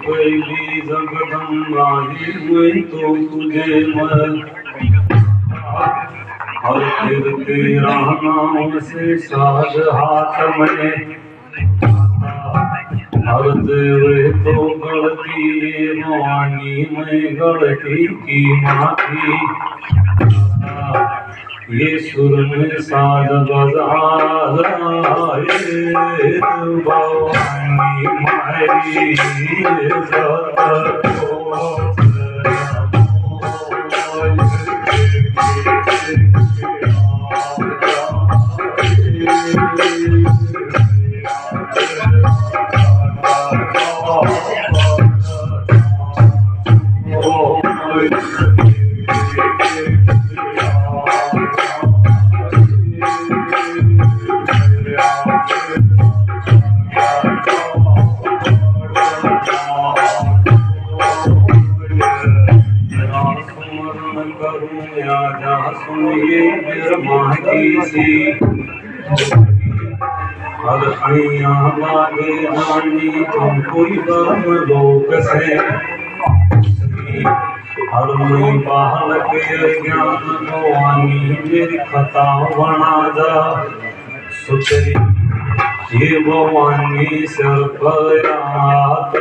पहिली जगदंबा ही तो तुझे मन और फिरते राम से साज हाथ में हर देवे तो गलती भवानी में गलती की माफी ये सुर में साज बजाए भवानी मारी तुम कोई बम लोक से हर मई बालक ज्ञान भवानी मेरी खता बना जा सुतरी ये भवानी सर पर हाथ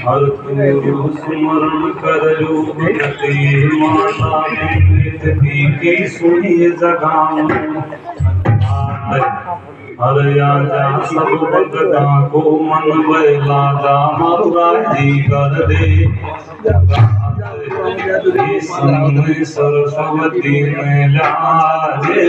हर तू स्मरण कर माता की सुनिए जगाम हर आजा सब भगता को मन बहला जा मरुआ जी कर दे सरस्वती में लाजे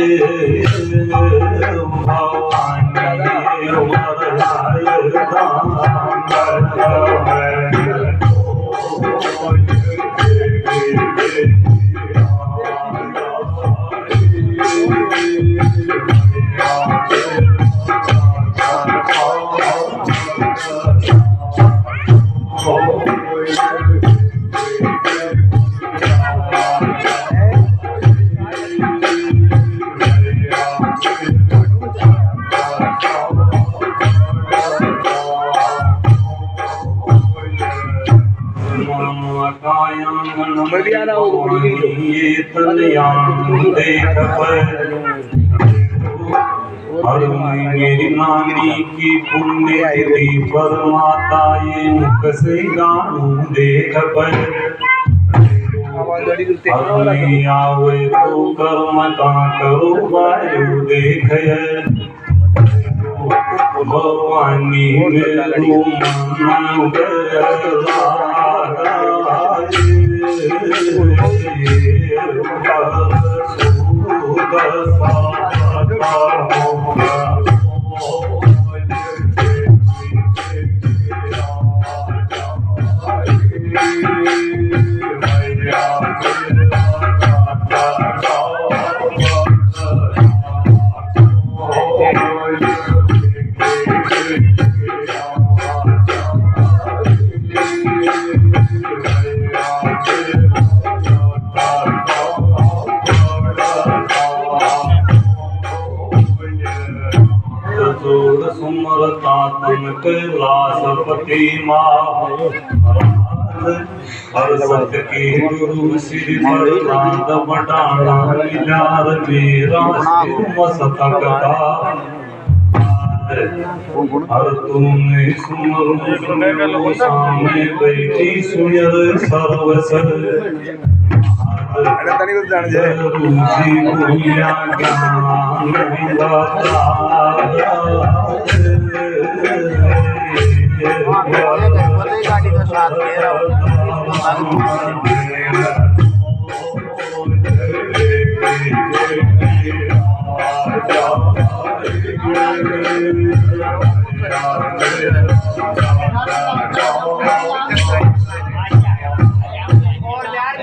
मेरी नानी की पुण्य तिथि पर माता ये मुख से गानू देख पर आवे तो कर्म का करो वायु देख भवानी मेरू मन सुमरतातन कैलासपति हर सत्य की गुरु श्री प्रहलाद बटाना मिलार मेरा मस्तक हर तुमने सुमरु सामने बैठी सुनर सर्वसर रुचि भूया ज्ञान गाड़ी का साथ और यार